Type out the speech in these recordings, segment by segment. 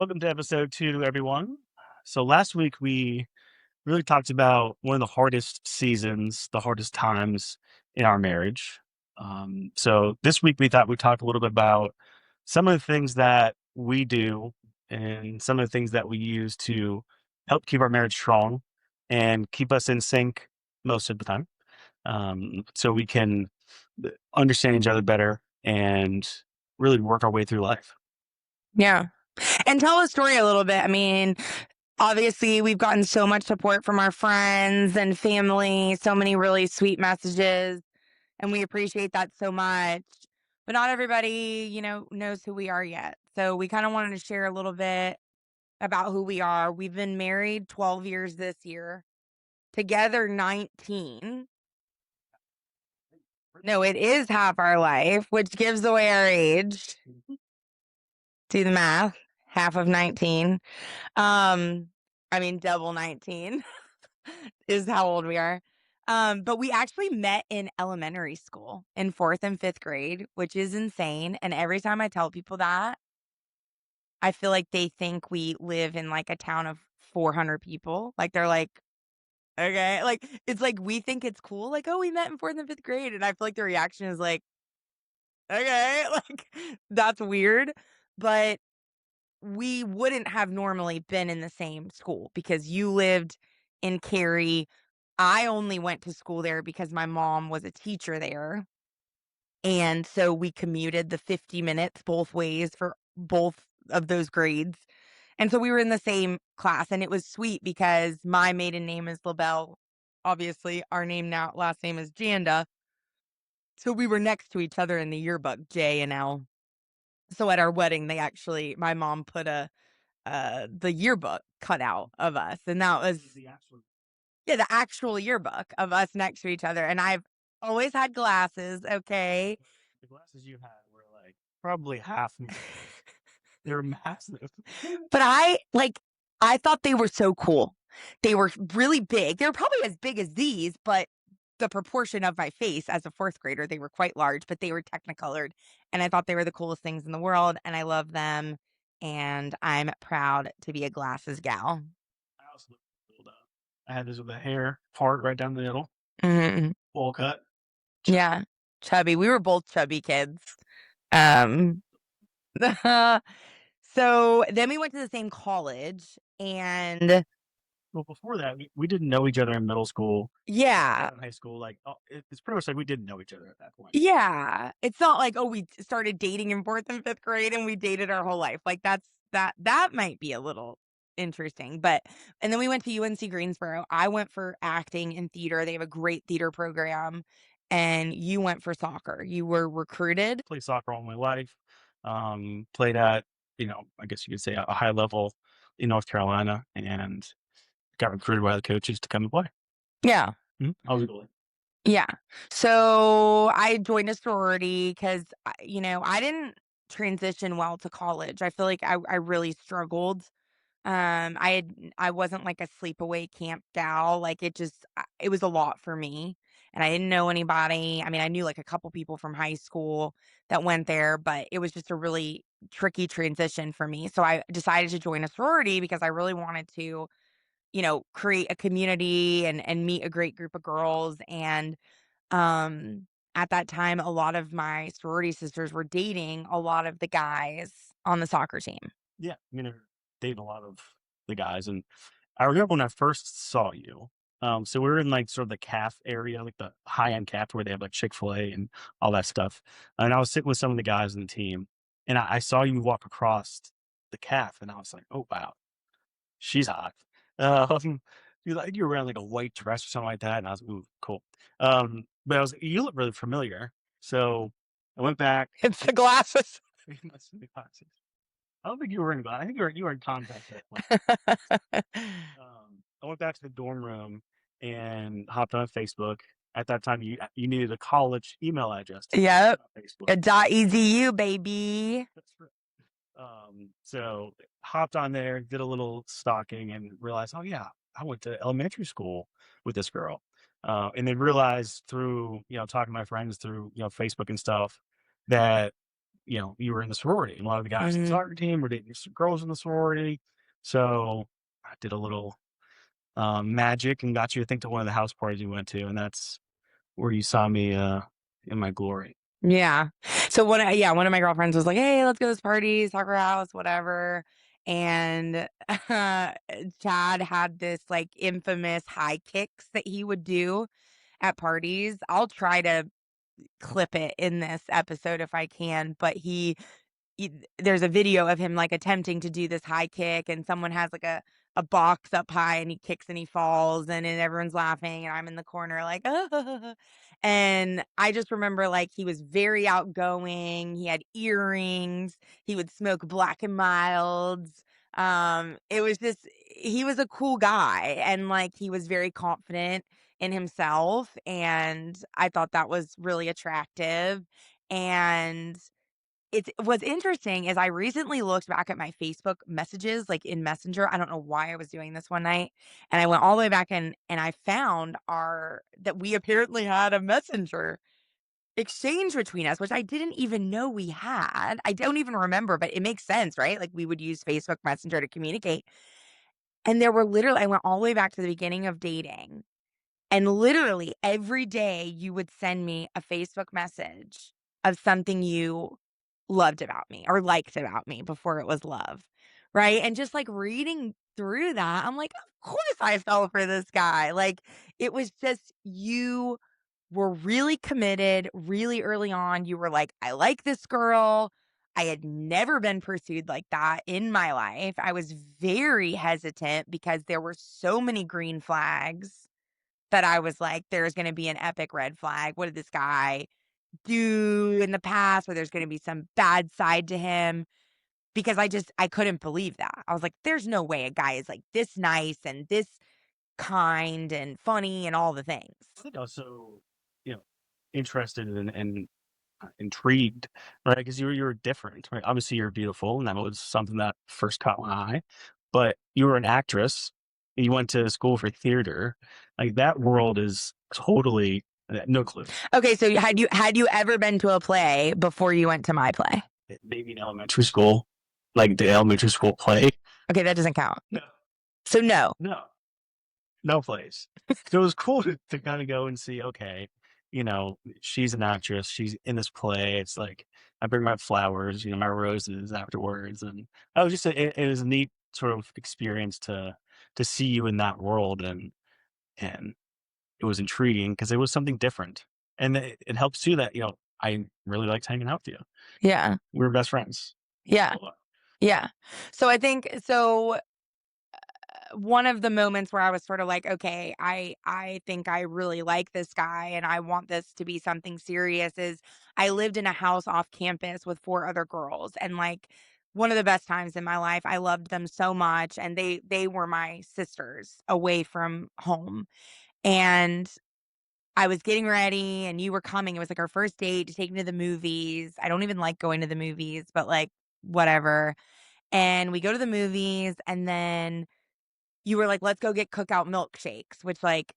Welcome to episode 2, everyone. So last week we really talked about one of the hardest seasons, the hardest times in our marriage. So this week we thought we'd talk a little bit about some of the things that we do and some of the things that we use to help keep our marriage strong and keep us in sync most of the time. So we can understand each other better and really work our way through life. Yeah. And tell a story a little bit. I mean, obviously, we've gotten so much support from our friends and family, so many really sweet messages, and we appreciate that so much. But not everybody, knows who we are yet. So we kind of wanted to share a little bit about who we are. We've been married 12 years this year, together 19. No, it is half our life, which gives away our age. Do the math. Half of 19. Um, I mean, double 19 is how old we are. But we actually met in elementary school in fourth and fifth grade, which is insane. And every time I tell people that, I feel like they think we live in like a town of 400 people. Like they're like, okay, like it's like we think it's cool. Like, oh, we met in fourth and fifth grade. And I feel like the reaction is like, okay, like that's weird. But we wouldn't have normally been in the same school because you lived in Cary. I only went to school there because my mom was a teacher there. And so we commuted the 50 minutes both ways for both of those grades. And so we were in the same class and it was sweet because my maiden name is LaBelle. Obviously, our name now last name is Janda. So we were next to each other in the yearbook, J and L. So at our wedding, my mom put the yearbook cutout of us, and that was The actual yeah, the actual yearbook of us next to each other, and I've always had glasses, okay? The glasses you had were, like, probably half me. They were massive. But I thought they were so cool. They were really big. They were probably as big as these, but the proportion of my face as a 4th grader, they were quite large, but they were technicolored, and I thought they were the coolest things in the world, and I love them, and I'm proud to be a glasses gal. I also looked old, I had this with the hair part right down the middle, Mhm. bowl cut, chubby. Yeah, chubby. We were both chubby kids. Um, so then we went to the same college and Well, before that, we didn't know each other in middle school, yeah, in high school, like, it's pretty much like we didn't know each other at that point. yeah. It's not like, oh, we started dating in 4th and 5th grade and we dated our whole life. Like that might be a little interesting. But and then we went to UNC Greensboro. I went for acting and theater. They have a great theater program. And you went for soccer. You were recruited. Played soccer all my life, played at, I guess you could say a high level in North Carolina, and got recruited by the coaches to come and play. Yeah. Mhm. I was a goalie. Yeah. So I joined a sorority because, I didn't transition well to college. I feel like I really struggled. I wasn't like a sleepaway camp gal. Like it was a lot for me. And I didn't know anybody. I mean, I knew like a couple people from high school that went there, but it was just a really tricky transition for me. So I decided to join a sorority because I really wanted to, create a community and meet a great group of girls and at that time, a lot of my sorority sisters were dating a lot of the guys on the soccer team. Yeah, I dating a lot of the guys, and I remember when I first saw you. So we were in like sort of the calf area, like the high end calf where they have like Chick-fil-A and all that stuff. And I was sitting with some of the guys in the team, and I saw you walk across the calf, and I was like, "Oh wow, she's hot." Um, you were wearing like a white dress or something like that, and I was, "Ooh, cool." But you look really familiar, so I went back. It's the glasses. I don't think you were in I think you were in contact at that point. I went back to the dorm room and hopped on Facebook. At that time, you needed a college email address to Yep. get on Facebook. A .edu, baby. That's right. So hopped on there, did a little stalking, and realized, oh yeah, I went to elementary school with this girl. And then realized through talking to my friends through Facebook and stuff that you were in the sorority, and a lot of the guys in the Mhm. soccer team were dating some girls in the sorority. So I did a little magic and got you, I think, to one of the house parties you went to, and that's where you saw me in my glory. Yeah. So one of my girlfriends was like, "Hey, let's go to this party, soccer house, whatever." And Chad had this like infamous high kicks that he would do at parties. I'll try to clip it in this episode if I can, but there's a video of him like attempting to do this high kick, and someone has like a box up high, and he kicks and he falls, and then everyone's laughing, and I'm in the corner like, oh. And I just remember like he was very outgoing. He had earrings. He would smoke black and milds. It was just he was a cool guy, and like he was very confident in himself, and I thought that was really attractive. And what's interesting is I recently looked back at my Facebook messages, like, in Messenger. I don't know why I was doing this one night, and I went all the way back in, and I found our that we apparently had a Messenger exchange between us, which I didn't even know we had. I don't even remember, but it makes sense, right? Like, we would use Facebook Messenger to communicate, and there were literally I went all the way back to the beginning of dating, and literally every day you would send me a Facebook message of something you loved about me or liked about me before it was love. Right. And just like reading through that, I'm like, of course I fell for this guy. Like it was just you were really committed really early on. You were like, I like this girl. I had never been pursued like that in my life. I was very hesitant because there were so many green flags that I was like, there's gonna be an epic red flag. What did this guy do in the past? Where there's gonna be some bad side to him? Because I couldn't believe that. I was like, there's no way a guy is like this nice and this kind and funny and all the things. I think also, you know, interested and intrigued, right? Because you were different, right? Obviously, you're beautiful, and that was something that first caught my eye. But you were an actress, and you went to school for theater. Like that world is totally no clue. Okay, so had you ever been to a play before you went to my play? Maybe in elementary school, like the elementary school play. Okay, that doesn't count. No, So no. no, no plays. So it was cool to kind of go and see, okay, she's an actress, she's in this play. It's like I bring my flowers, my roses afterwards. And I was it was a neat sort of experience to see you in that world. And it was intriguing because it was something different. And it helps too that, I really liked hanging out with you. Yeah. We were best friends. Yeah. Yeah. So I think so one of the moments where I was sort of like, okay, I think I really like this guy and I want this to be something serious is I lived in a house off campus with four other girls, and like one of the best times in my life. I loved them so much, and they were my sisters away from home. And I was getting ready and you were coming. It was like our first date to take me to the movies. I don't even like going to the movies, but like whatever. And we go to the movies, and then you were like, "Let's go get cookout milkshakes," which, like,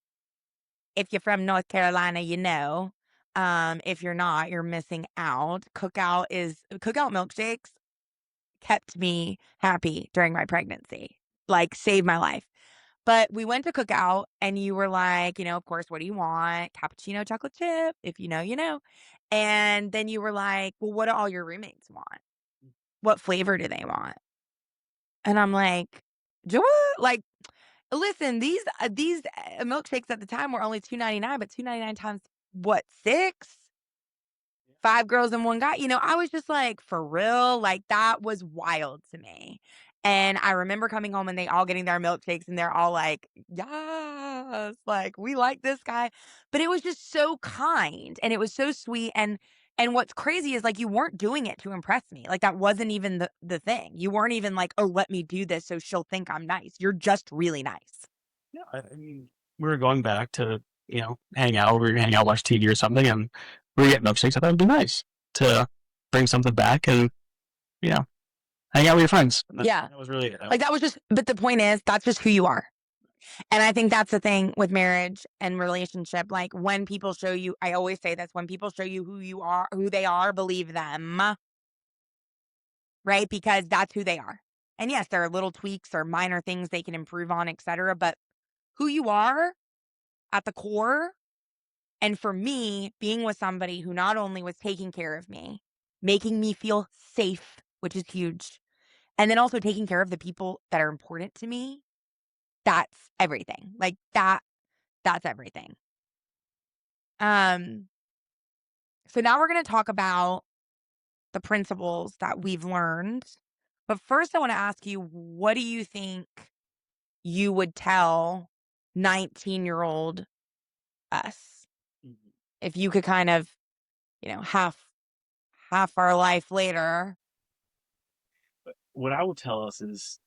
if you're from North Carolina, you know. If you're not, you're missing out. Cookout milkshakes kept me happy during my pregnancy, like, saved my life. But we went to Cookout, and you were like, of course, "What do you want?" "Cappuccino, chocolate chip." If you know, you know. And then you were like, "Well, what do all your roommates want? What flavor do they want?" And I'm like, "Do what?" Like, listen, these milkshakes at the time were only $2.99, but $2.99 times what, 6? 5 girls and 1 guy. I was just like, "For real?" Like, that was wild to me. And I remember coming home and they all getting their milkshakes, and they're all like, "Yes, like, we like this guy." But it was just so kind, and it was so sweet, and what's crazy is, like, you weren't doing it to impress me. Like, that wasn't even the thing. You weren't even like, "Oh, let me do this so she'll think I'm nice." You're just really nice. Yeah, I mean, we were going back to, hang out. We were hang out, watch TV or something, and we were getting milkshakes. I thought it'd be nice to bring something back and, you know, hang out with your friends. And Yeah. that was really it. Like, that was just but the point is, that's just who you are. And I think that's the thing with marriage and relationship. Like, when people show you I always say this, when people show you who they are, believe them. right? Because that's who they are. And yes, there are little tweaks or minor things they can improve on, etc. But who you are at the core, and for me, being with somebody who not only was taking care of me, making me feel safe, which is huge, and then also taking care of the people that are important to me, that's everything. Like that's everything. Um, so now we're going to talk about the principles that we've learned. But first, I want to ask you, what do you think you would tell 19-year-old us Mhm. if you could kind of, half our life later? But what I will tell us is,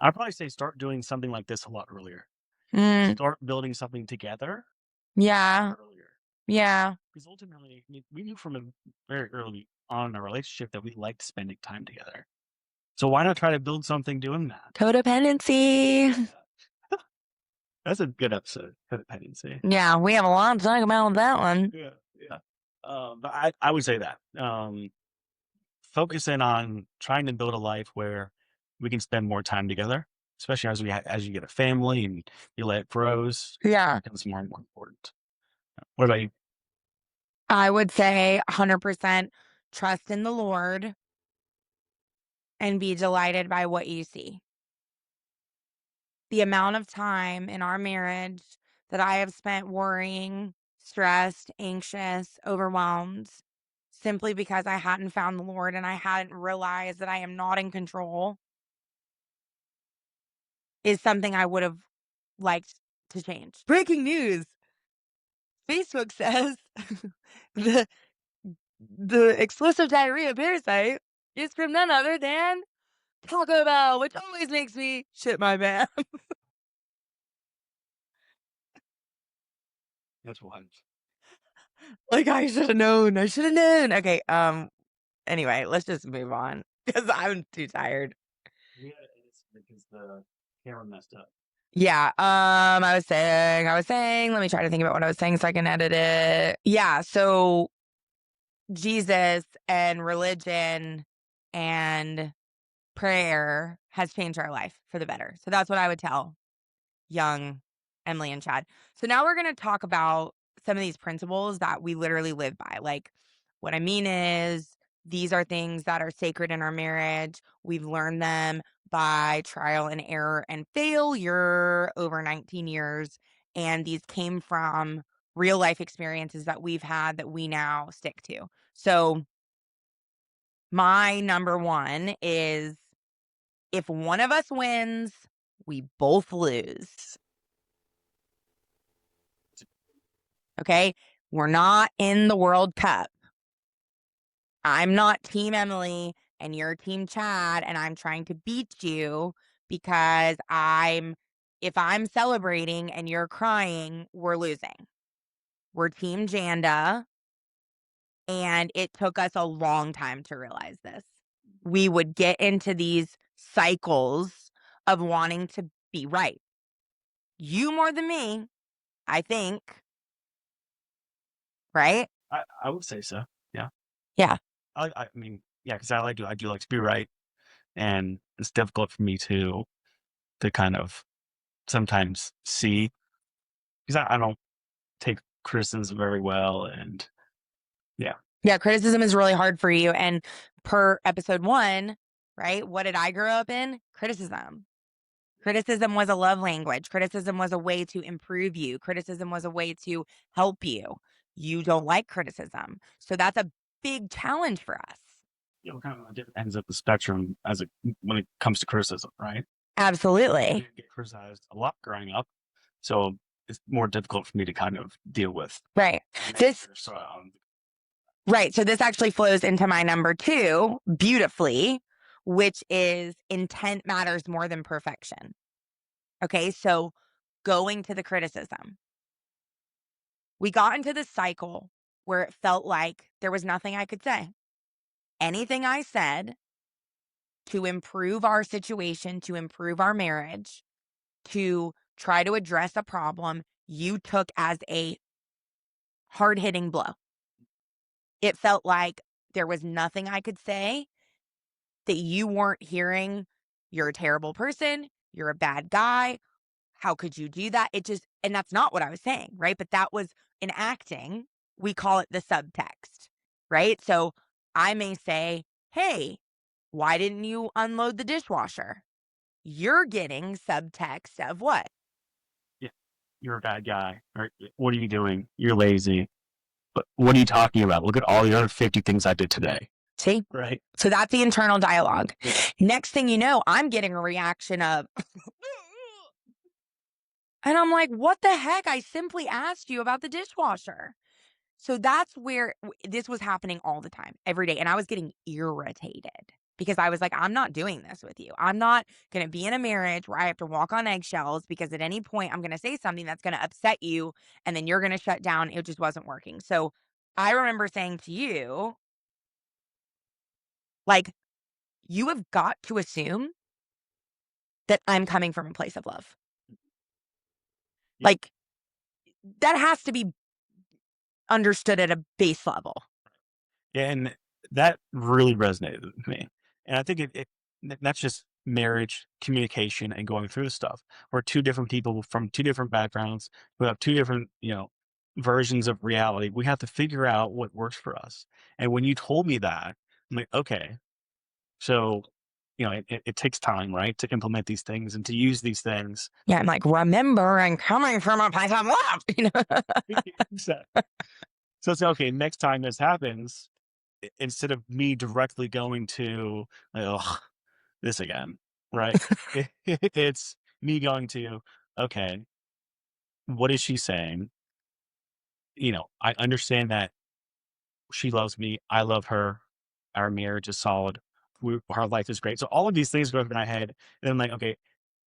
I'd probably say start doing something like this a lot earlier. Mm, Start building something together a lot yeah, earlier. yeah, Because ultimately, we knew from a very early on in our relationship that we liked spending time together. So why not try to build something doing that? codependency. That's a good episode, codependency. Yeah, we have a lot to talk about with that one. Yeah, yeah. But I would say that focus in on trying to build a life where we can spend more time together, especially as you get a family and your life grows, Yeah, it becomes more and more important. What about you? I would say 100% trust in the Lord and be delighted by what you see. The amount of time in our marriage that I have spent worrying, stressed, anxious, overwhelmed, simply because I hadn't found the Lord and I hadn't realized that I am not in control, is something I would have liked to change. Breaking news. Facebook says the the explosive diarrhea parasite is from none other than Taco Bell, which always makes me shit my pants. That's one. Like, I should have known. I should have known. Okay. Anyway, let's just move on because I'm too tired. Yeah, it's because the camera messed up. Yeah. I was saying, let me try to think about what I was saying so I can edit it. Yeah. So Jesus and religion and prayer has changed our life for the better. So that's what I would tell young Emily and Chad. So now we're going to talk about some of these principles that we literally live by. Like, what I mean is, these are things that are sacred in our marriage. We've learned them by trial and error and failure over 19 years. And these came from real life experiences that we've had that we now stick to. So, my number one is, if one of us wins, we both lose. Okay. We're not in the World Cup. I'm not Team Emily and you're Team Chad, and I'm trying to beat you because if I'm celebrating and you're crying, we're losing. We're Team Janda, and it took us a long time to realize this. We would get into these cycles of wanting to be right. You more than me, I think, right? I would say so. Yeah. Yeah. I mean, yeah, because I do like to be right, and it's difficult for me to kind of sometimes see because I don't take criticism very well, and yeah, Yeah, criticism is really hard for you. And per episode 1, right? What did I grow up in? Criticism. Criticism was a love language. Criticism was a way to improve you. Criticism was a way to help you. You don't like criticism. So that's a big challenge for us. kind of on different ends of the spectrum when it comes to criticism, right? I Absolutely. didn't get criticized a lot growing up, so it's more difficult for me to kind of deal with Right. This negative. So right. So this actually flows into my number 2 beautifully, which is intent matters more than perfection. Okay? So going to the criticism. We got into this cycle where it felt like there was nothing I could say. Anything I said to improve our situation, to improve our marriage, to try to address a problem, you took as a hard hitting blow. It felt like there was nothing I could say that you weren't hearing, "You're a terrible person. You're a bad guy. How could you do that?" It just and that's not what I was saying, right? But that was in acting, we call it the subtext, right? So I may say, "Hey, why didn't you unload the dishwasher?" You're getting subtext of what? Yeah. You're a bad guy. Or what are you doing? You're lazy. But what are you talking about? Look at all the other 50 things I did today. See? Right. So that's the internal dialogue. Yeah. Next thing you know, I'm getting a reaction of, and I'm like, what the heck? I simply asked you about the dishwasher. So that's where this was happening all the time, every day. And I was getting irritated because I was like, I'm not doing this with you. I'm not going to be in a marriage where I have to walk on eggshells because at any point I'm going to say something that's going to upset you and then you're going to shut down. It just wasn't working. So I remember saying to you, like, you have got to assume that I'm coming from a place of love. Yeah. Like, that has to be understood at a base level. Yeah, and that really resonated with me. And I think that's just marriage, communication, and going through stuff. We're two different people from two different backgrounds who have two different, versions of reality. We have to figure out what works for us. And when you told me that, I'm like, okay, so it takes time, right, to implement these things and to use these things. Yeah, I'm like, remember, I'm coming from a place of love. Exactly. So it's okay. Next time this happens, instead of me directly going to, like, oh, this again, right? It's me going to, okay, what is she saying? I understand that she loves me. I love her. Our marriage is solid. Our life is great. So all of these things go through my head. And I'm like, okay,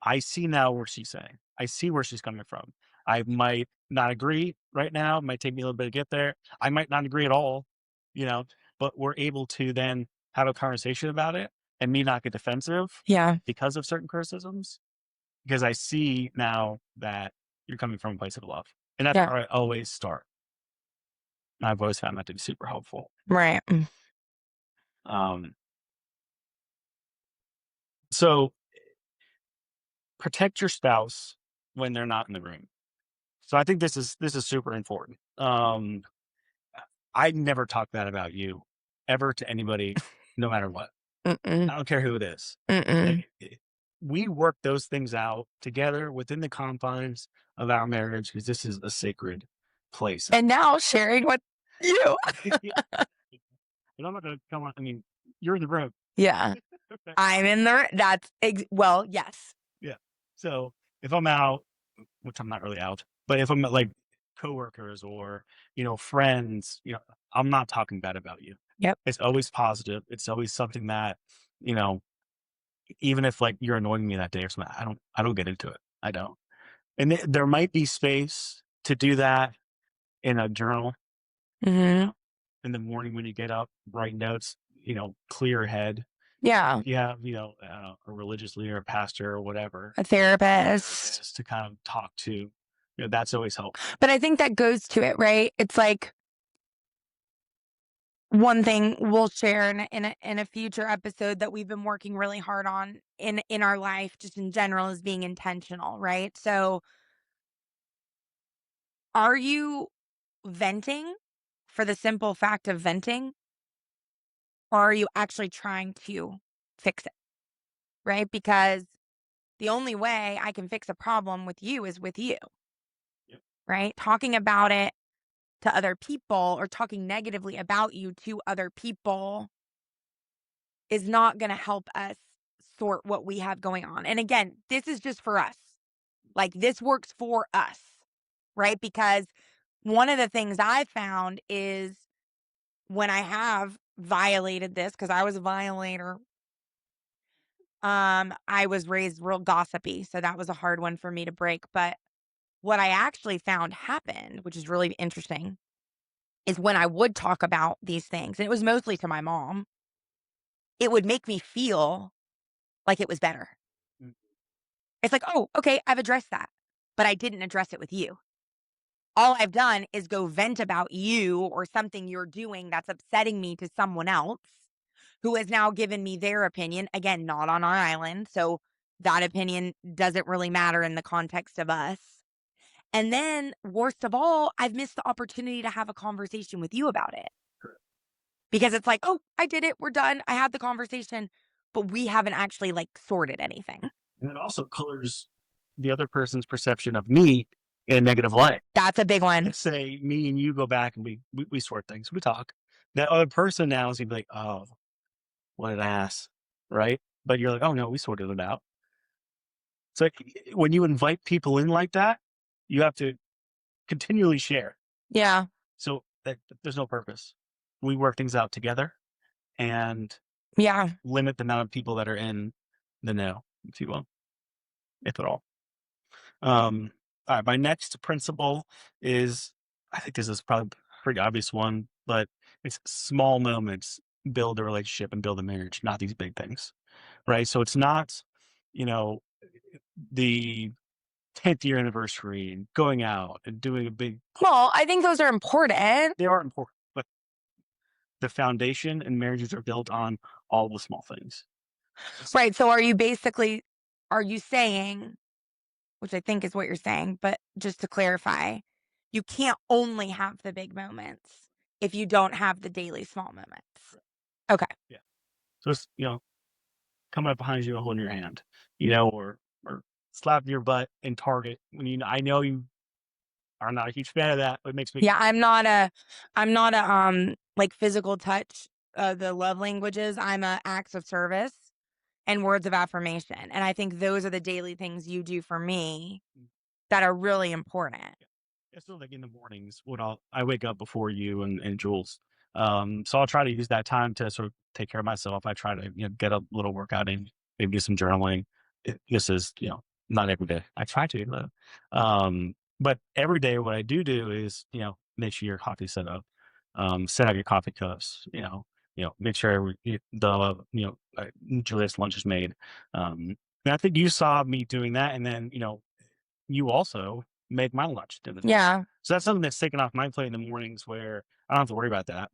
I see now what she's saying. I see where she's coming from. I might not agree right now. It might take me a little bit to get there. I might not agree at all, you know, but we're able to then have a conversation about it and me not get defensive Yeah, because of certain criticisms, because I see now that you're coming from a place of love. And that's yeah, where I always start. And I've always found that to be super helpful. right. Um, so protect your spouse when they're not in the room. So I think this is super important. I never talk bad about you ever to anybody, no matter what. Mm-mm, I don't care who it is. mm-mm. Like, we work those things out together within the confines of our marriage because this is a sacred place. And now sharing with you. Yeah. And I'm not going to come on. I mean, you're in the room. Yeah, Okay. I'm in there. Well, yes. Yeah. So if I'm out, which I'm not really out, but if I'm at, like, coworkers or, friends, I'm not talking bad about you. Yep. It's always positive. It's always something that, you know, even if, like, you're annoying me that day or something, I don't get into it. I don't. And there might be space to do that in a journal, you Hmm. know, in the morning when you get up, write notes, clear your head. Yeah. If you have, a religious leader, a pastor, or whatever, A therapist. just to kind of talk to, that's always helpful. But I think that goes to it, right? It's like one thing we'll share in a future episode that we've been working really hard on in our life, just in general, is being intentional, right? So, are you venting for the simple fact of venting, or are you actually trying to fix it, right? Because the only way I can fix a problem with you is with you, Yep. right? Talking about it to other people or talking negatively about you to other people is not going to help us sort what we have going on. And again, this is just for us. Like, this works for us, right? Because one of the things I found is when I have violated this, because I was a violator, I was raised real gossipy. So that was a hard one for me to break. But what I actually found happened, which is really interesting, is when I would talk about these things, and it was mostly to my mom, it would make me feel like it was better. Mm. It's like, "Oh, okay, I've addressed that, but I didn't address it with you." All I've done is go vent about you or something you're doing that's upsetting me to someone else who has now given me their opinion. Again, not on our island. So that opinion doesn't really matter in the context of us. And then, worst of all, I've missed the opportunity to have a conversation with you about it because it's like, oh, I did it. We're done. I had the conversation, but we haven't actually like sorted anything. And it also colors the other person's perception of me in a negative light. That's a big one. Let's say me and you go back and we sort things, we talk. That other person now is gonna be like, oh, what an ass, right? But you're like, oh no, we sorted it out. So when you invite people in like that, you have to continually share. Yeah. So that there's no purpose. We work things out together and Yeah. limit the amount of people that are in the know, if you will, if at all. All right, my next principle is, I think this is probably a pretty obvious one, but it's small moments build a relationship and build a marriage, not these big things, right? So it's not, you know, the 10th year anniversary and going out and doing a big, Well, I think those are important. they are important, but the foundation and marriages are built on all the small things. Right. So are you saying, which I think is what you're saying, but just to clarify, you can't only have the big moments if you don't have the daily small moments. Okay. Yeah. So it's, coming up behind you, holding your hand, or slapping your butt in Target when I know you are not a huge fan of that, but it makes me. Yeah, I'm not a like physical touch, the love languages. I'm a acts of service and words of affirmation. And I think those are the daily things you do for me that are really important. It's sort of like in the mornings when I wake up before you and Jules. So I'll try to use that time to sort of take care of myself. I try to get a little workout in, maybe do some journaling. This is not every day. I try to, but every day what I do is make sure your coffee's set up, set out your coffee cups. Make sure Juliet's lunch is made. And I think you saw me doing that, and then you also make my lunch dinner. Yeah. So that's something that's taken off my plate in the mornings where I don't have to worry about that.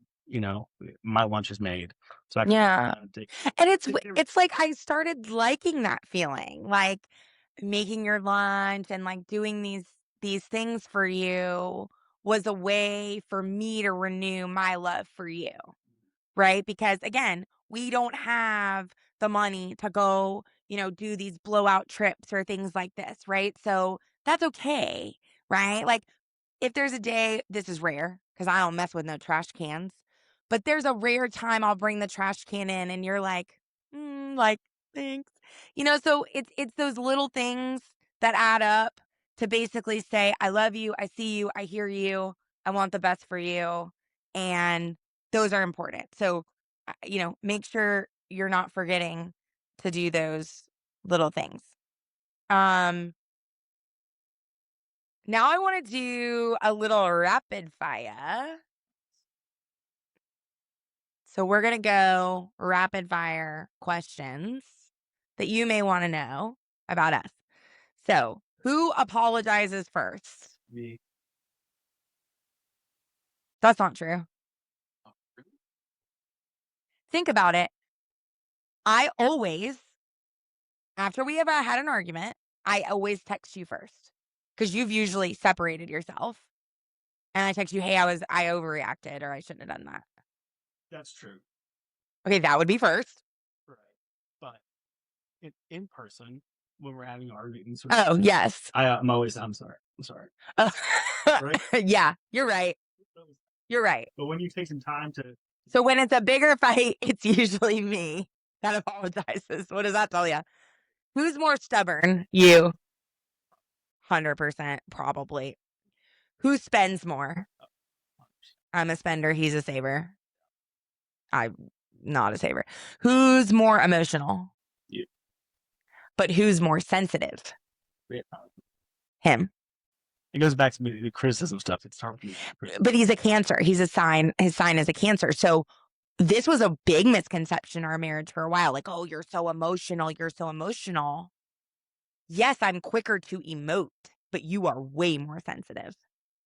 My lunch is made. So I can Yeah. take And it's like I started liking that feeling, like making your lunch and like doing these things for you was a way for me to renew my love for you. Right? Because again, we don't have the money to go, do these blowout trips or things like this, right? So that's okay, right? Like if there's a day, this is rare because I don't mess with no trash cans, but there's a rare time I'll bring the trash can in and you're like, thanks. So it's those little things that add up to basically say, I love you, I see you, I hear you, I want the best for you. And those are important. So, make sure you're not forgetting to do those little things. Now I want to do a little rapid fire. So we're going to go rapid fire questions that you may want to know about us. So, who apologizes first? me. That's not true. Think about it. I always, after we have had an argument, I always text you first because you've usually separated yourself. And I text you, hey, I overreacted or I shouldn't have done that. That's true. Okay, that would be first. Right. But in person, when we're having arguments, Oh, yes. I'm sorry. I'm sorry. Right? Yeah, you're right. You're right. But when you take some time to. So when it's a bigger fight, it's usually me that apologizes. What does that tell you? Who's more stubborn? You. 100% probably. Who spends more? I'm a spender. He's a saver. I'm not a saver. Who's more emotional? You. But who's more sensitive? Yeah. Him. It goes back to the criticism stuff. It's hard. But he's a Cancer. He's a sign. His sign is a Cancer. So this was a big misconception in our marriage for a while. Like, oh, you're so emotional. You're so emotional. Yes, I'm quicker to emote, but you are way more sensitive.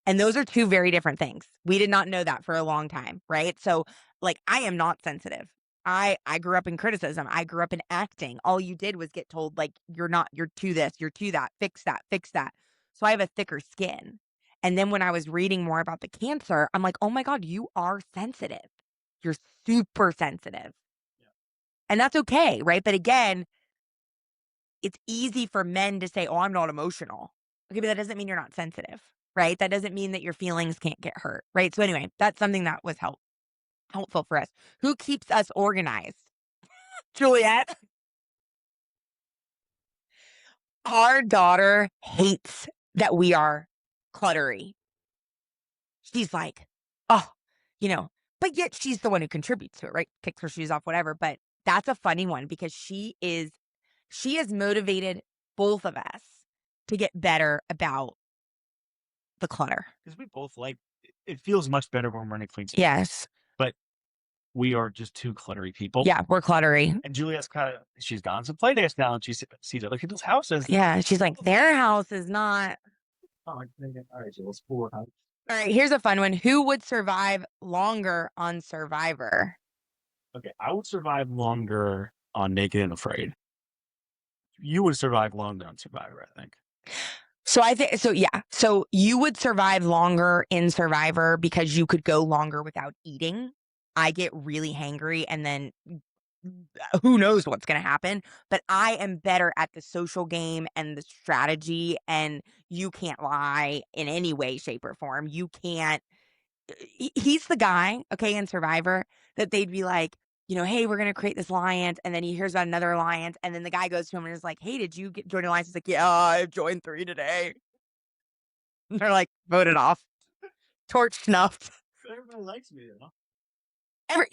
And those are two very different things. We did not know that for a long time, right? So, like, I am not sensitive. I grew up in criticism. I grew up in acting. All you did was get told, like, you're not, you're to this, you're to that, fix that, fix that. So I have a thicker skin. And then when I was reading more about the cancer, I'm like, oh my God, you are sensitive. You're super sensitive. Yeah. And that's okay, right? But again, it's easy for men to say, oh, I'm not emotional. Okay, but that doesn't mean you're not sensitive, right? That doesn't mean that your feelings can't get hurt, right? So anyway, that's something that was helpful for us. Who keeps us organized? Juliet. Our daughter hates that we are cluttery. She's like, oh, you know, but yet she's the one who contributes to it, right? Kicks her shoes off, whatever. But that's a funny one because she has motivated both of us to get better about the clutter. Because we both like it feels much better when we're in a clean space. Yes. But we are just two cluttery people. Yeah, we're cluttery. And Juliet's she's gone to play dates now and she sees other people's houses. Yeah, she's like, their house is not. Oh, all right, so let's pull her house. All right, here's a fun one. Who would survive longer on Survivor? Okay, I would survive longer on Naked and Afraid. You would survive longer on Survivor, I think. So I think so. Yeah. So you would survive longer in Survivor because you could go longer without eating. I get really hangry and then who knows what's going to happen. But I am better at the social game and the strategy, and you can't lie in any way, shape, or form. You can't. He's the guy, okay, in Survivor that they'd be like, hey, we're going to create this alliance. And then he hears about another alliance. And then the guy goes to him and is like, hey, did you join an alliance? He's like, yeah, I've joined 3 today. And they're like, voted off, torch snuffed. Everybody likes me, though.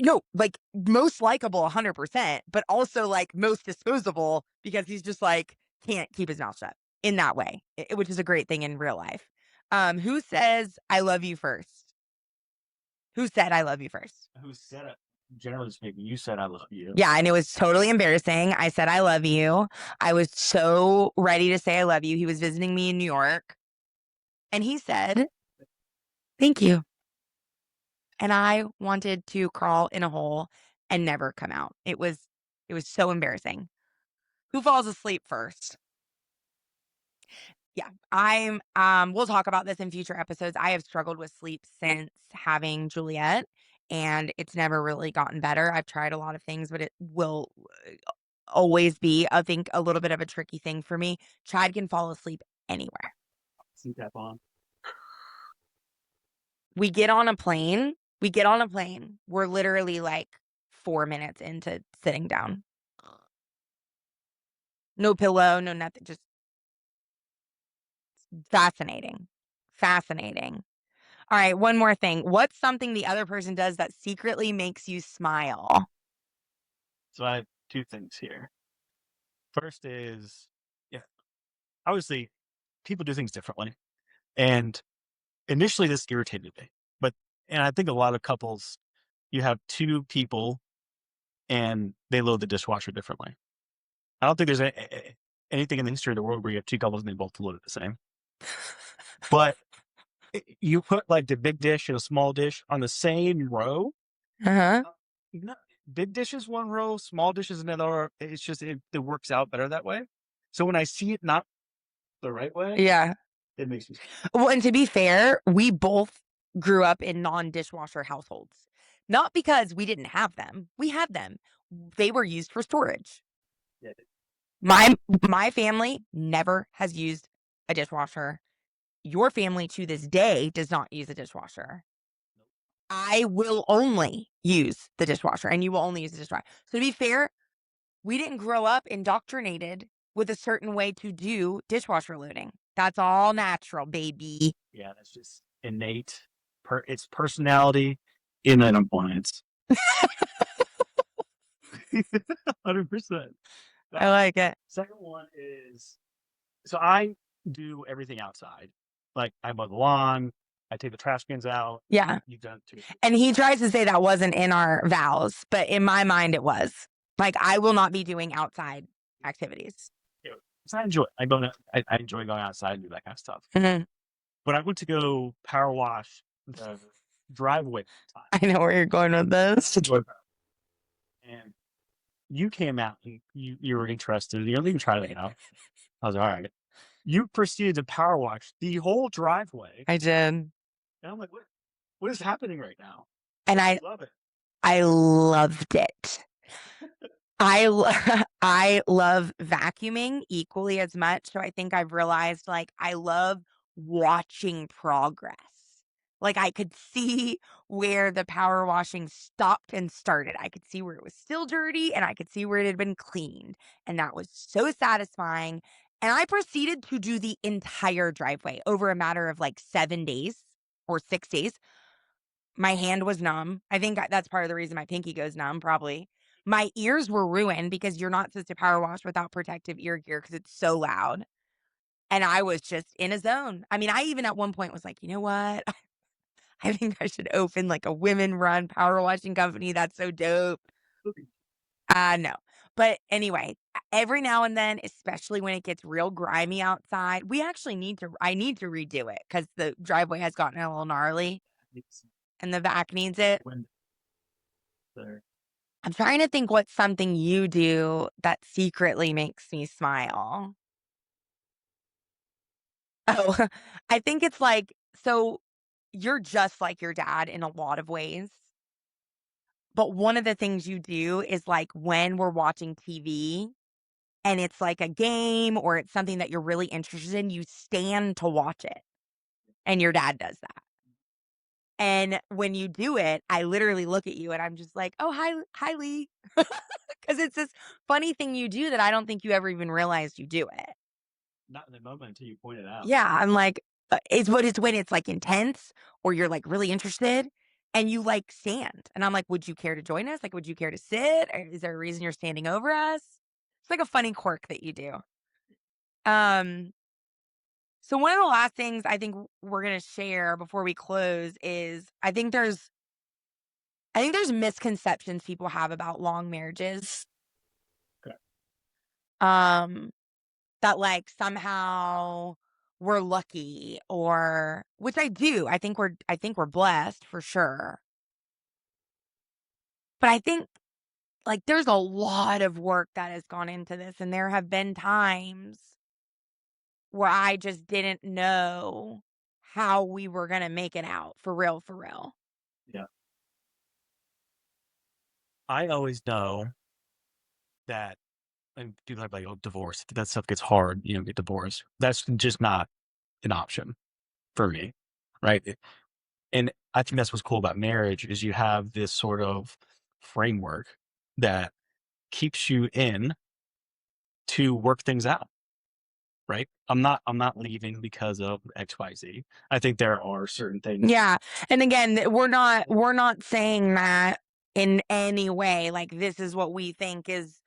No, like most likable 100%, but also like most disposable because he's just like, can't keep his mouth shut in that way, which is a great thing in real life. Who says, I love you first? Who said, I love you first? Who said it? Generally speaking, you said I love you. Yeah, and it was totally embarrassing. I said, I love you. I was so ready to say I love you. He was visiting me in New York. And he said, thank you. And I wanted to crawl in a hole and never come out. It was so embarrassing. Who falls asleep first? Yeah, we'll talk about this in future episodes. I have struggled with sleep since having Juliet, and it's never really gotten better. I've tried a lot of things, but it will always be, I think, a little bit of a tricky thing for me. Chad can fall asleep anywhere. Sleep that on. We get on a plane. We're literally like 4 minutes into sitting down. No pillow, no nothing. Just fascinating. Fascinating. All right, one more thing. What's something the other person does that secretly makes you smile? So I have 2 things here. First is, yeah, obviously people do things differently. And initially this irritated me. And I think a lot of couples, you have 2 people and they load the dishwasher differently. I don't think there's anything in the history of the world where you have 2 couples and they both load it the same. But you put like the big dish and a small dish on the same row. Uh-huh. No, big dish is one row, small dish is another. It's just it works out better that way. So when I see it not the right way, Yeah. it makes me. Well, and to be fair, we both grew up in non-dishwasher households. Not because we didn't have them. We had them. They were used for storage. Yeah. My family never has used a dishwasher. Your family to this day does not use a dishwasher. I will only use the dishwasher and you will only use the dishwasher. So to be fair, we didn't grow up indoctrinated with a certain way to do dishwasher loading. That's all natural, baby. Yeah, that's just innate. It's personality in an appliance. 100%. I like it. Second one is, so I do everything outside. Like I mow the lawn, I take the trash cans out. Yeah. You've done it too. And he tries to say that wasn't in our vows, but in my mind it was. Like, I will not be doing outside activities. Yeah. So I enjoy it. I enjoy going outside and do that kind of stuff. Mm-hmm. But I went to go power wash the driveway one I know where you're going with this. time, and you came out and you were interested. You're leaving try it out. I was like, all right. You proceeded to power wash the whole driveway, I did. and I'm like, what is happening right now? And But I you love it. I loved it. I love vacuuming equally as much, so I think I've realized, like, I love watching progress. Like, I could see where the power washing stopped and started. I could see where it was still dirty, and I could see where it had been cleaned, and that was so satisfying, and I proceeded to do the entire driveway over a matter of, like, 7 days or 6 days. My hand was numb. I think that's part of the reason my pinky goes numb, probably. My ears were ruined because you're not supposed to power wash without protective ear gear because it's so loud. And I was just in a zone. I mean, I even at one point was like, you know what? I think I should open like a women run power washing company. That's so dope. No. But anyway, every now and then, especially when it gets real grimy outside, I need to redo it because the driveway has gotten a little gnarly It's and the vac needs it. when there. I'm trying to think what's something you do that secretly makes me smile. Oh, I think it's like, so you're just like your dad in a lot of ways. But one of the things you do is like when we're watching TV and it's like a game or it's something that you're really interested in, you stand to watch it. And your dad does that. And when you do it, I literally look at you and I'm just like, oh, hi, Lee. Because it's this funny thing you do that I don't think you ever even realized you do it. Not in the moment until you point it out. Yeah, I'm like, it's when it's, like, intense or you're, like, really interested and you, like, stand, and I'm like, "Would you care to join us? Like, would you care to sit? Or is there a reason you're standing over us?" It's like a funny quirk that you do. Um, so one of the last things I think we're gonna share before we close is I think there's misconceptions people have about long marriages, Okay. um, that, like, somehow we're lucky or which I do. I think we're blessed for sure. But I think, like, there's a lot of work that has gone into this, and there have been times where I just didn't know how we were gonna make it out, for real, for real. Yeah. I always know that, and people are like, oh, divorce. If that stuff gets hard, get divorced. That's just not an option for me. Right. And I think that's what's cool about marriage is you have this sort of framework that keeps you in to work things out. Right. I'm not leaving because of XYZ. I think there are certain things. Yeah, and again, we're not saying that in any way, like, this is what we think is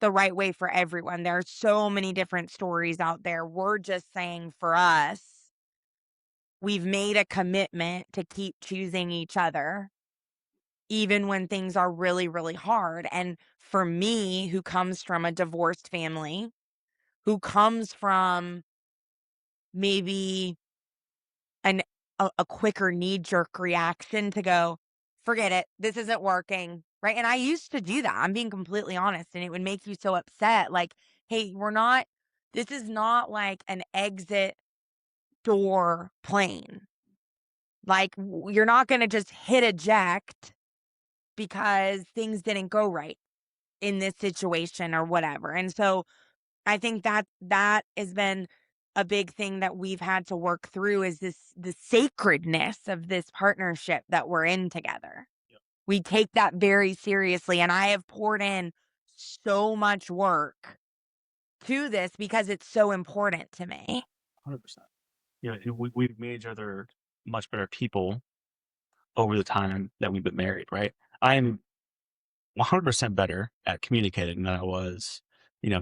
the right way for everyone. There are so many different stories out there. We're just saying for us, we've made a commitment to keep choosing each other even when things are really, really hard, and for me, who comes from a divorced family, who comes from maybe an a quicker knee-jerk reaction to go, "Forget it. This isn't working." Right? And I used to do that. I'm being completely honest, and it would make you so upset. Like, "Hey, we're not this is not like an exit door plane. Like, you're not gonna just hit eject because things didn't go right in this situation or whatever." And so I think that has been a big thing that we've had to work through is the sacredness of this partnership that we're in together. Yep. We take that very seriously, and I have poured in so much work to this because it's so important to me. 100%. We've made each other much better people over the time that we've been married, right? I'm 100% better at communicating than I was,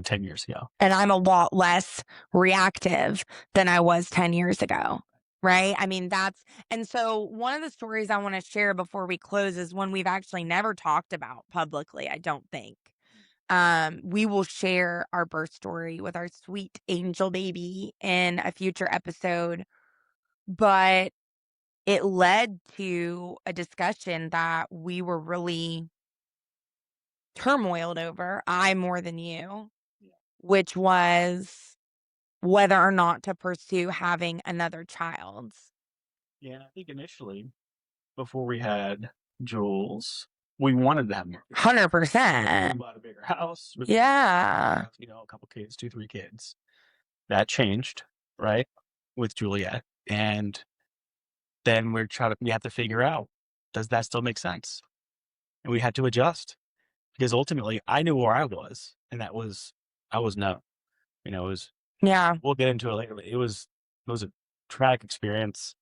10 years ago. And I'm a lot less reactive than I was 10 years ago. Right? I mean, and so one of the stories I want to share before we close is one we've actually never talked about publicly, I don't think. We will share our birth story with our sweet angel baby in a future episode. but it led to a discussion that we were really turmoiled over, I more than you, Yeah. which was whether or not to pursue having another child. Yeah, I think initially, before we had Jules, we wanted to have more kids. We 100%. bought a bigger house. We Yeah. have, a couple kids, 2, 3 kids. That changed, right, with Juliet, and then we have to figure out, does that still make sense? And we had to adjust because ultimately I knew where I was, and I was no. It was Yeah. we'll get into it later, but it was a traumatic experience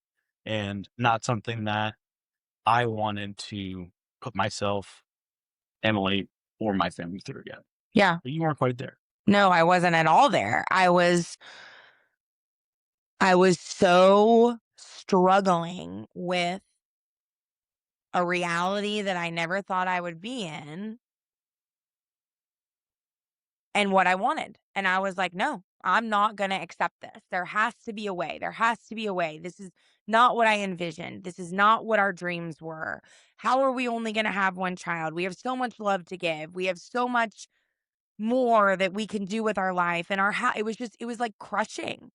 and not something that I wanted to put myself, Emily, or my family through again. Yeah. But you weren't quite there. No, I wasn't at all there. I was so struggling with a reality that I never thought I would be in and what I wanted. And I was like, no, I'm not going to accept this. There has to be a way. There has to be a way. This is not what I envisioned. This is not what our dreams were. How are we only going to have one child? We have so much love to give. We have so much more that we can do with our life. And it was like crushing.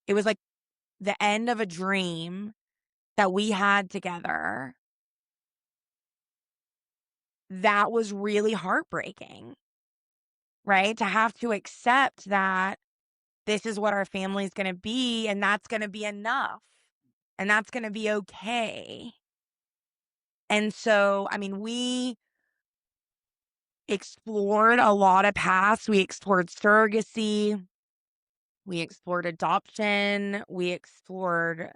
It was like the end of a dream that we had together. That was really heartbreaking, right? To have to accept that this is what our family's gonna be, and that's gonna be enough, and that's gonna be okay. And so, I mean, we explored a lot of paths. We explored surrogacy, we explored adoption, we explored,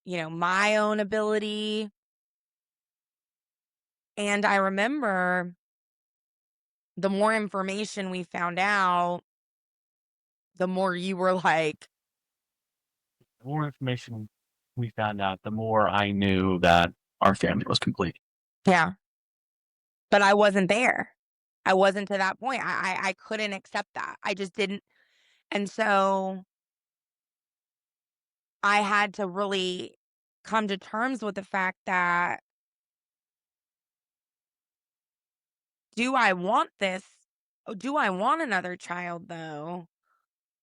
my own ability. And I remember the more information we found out, the more you were like, The more information we found out, the more I knew that our family was complete. yeah, but I wasn't there. I wasn't to that point. I couldn't accept that. I just didn't. And so I had to really come to terms with the fact that, do I want this? Do I want another child though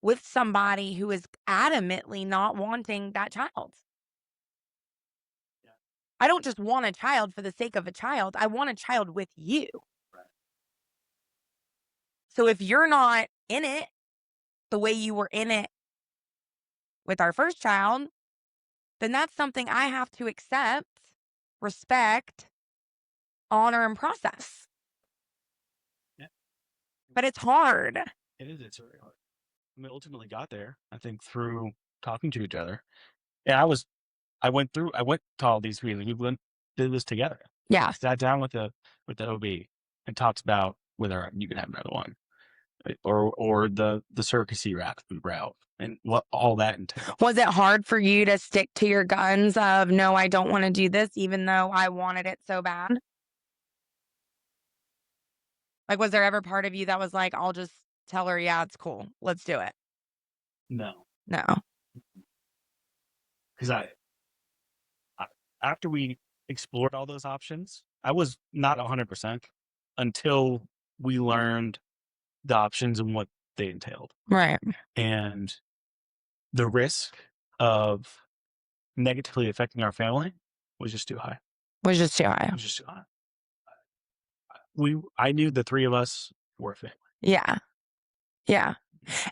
with somebody who is adamantly not wanting that child? Yeah. I don't just want a child for the sake of a child. I want a child with you. Right. So if you're not in it the way you were in it with our first child, then that's something I have to accept, respect, honor, and process. Yeah. But it's hard. It is. It's very hard. We ultimately got there, I think, through talking to each other. And I went to all these meetings. Did this together. Yeah. Sat down with the OB and talked about whether you can have another one, or the circusy route and what all that entails. Was it hard for you to stick to your guns of, no, I don't want to do this, even though I wanted it so bad? Like, was there ever part of you that was like, I'll just tell her, yeah, it's cool. Let's do it? No, No. because I after we explored all those options, I was not 100% until we learned the options and what they entailed. Right. And the risk of negatively affecting our family was just too high. Was just too It high. was just too high. I knew the three of us were a family. Yeah. Yeah.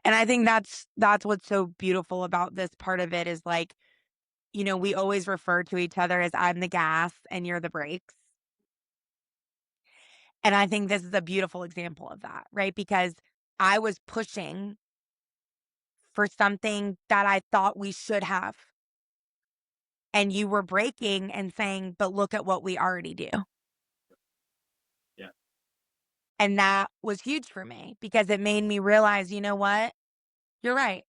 And I think that's what's so beautiful about this part of it is like, we always refer to each other as I'm the gas and you're the brakes. And I think this is a beautiful example of that, right? Because I was pushing for something that I thought we should have. And you were breaking and saying, but look at what we already do. Yeah. And that was huge for me because it made me realize, you know what? You're right.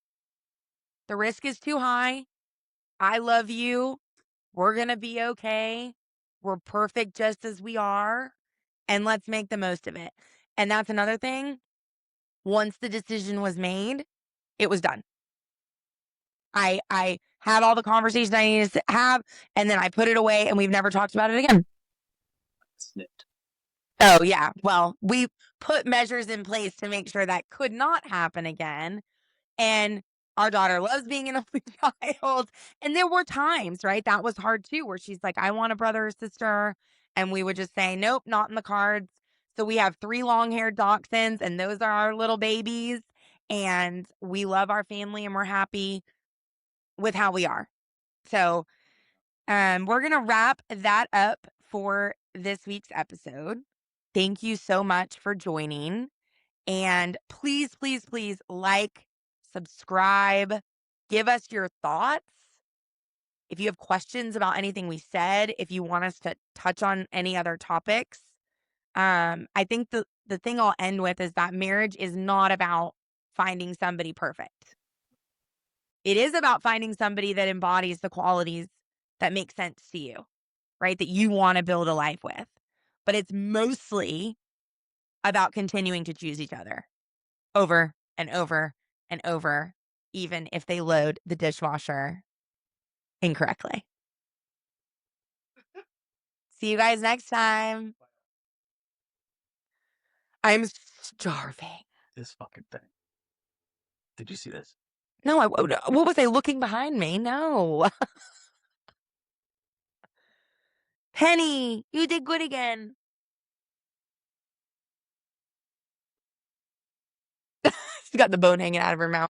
The risk is too high. I love you. We're going to be okay. We're perfect just as we are. And let's make the most of it. And that's another thing. Once the decision was made, it was done. I had all the conversations I needed to have, and then I put it away, and we've never talked about it again. Snipped. Oh, yeah. Well, we put measures in place to make sure that could not happen again. And our daughter loves being an only child. And there were times, right? That was hard too, where she's like, I want a brother or sister. And we would just say, nope, not in the cards. So we have 3 long haired dachshunds, and those are our little babies. And we love our family, and we're happy with how we are. So we're going to wrap that up for this week's episode. Thank you so much for joining. And please, please, please like, subscribe, give us your thoughts. If you have questions about anything we said, if you want us to touch on any other topics, I think the thing I'll end with is that marriage is not about finding somebody perfect. It is about finding somebody that embodies the qualities that make sense to you, right? That you want to build a life with. But it's mostly about continuing to choose each other over and over and over, even if they load the dishwasher incorrectly. See you guys next time. I'm starving. This fucking thing. Did you see this? No, what was I looking behind me? No. Penny, you did good again. She's got the bone hanging out of her mouth.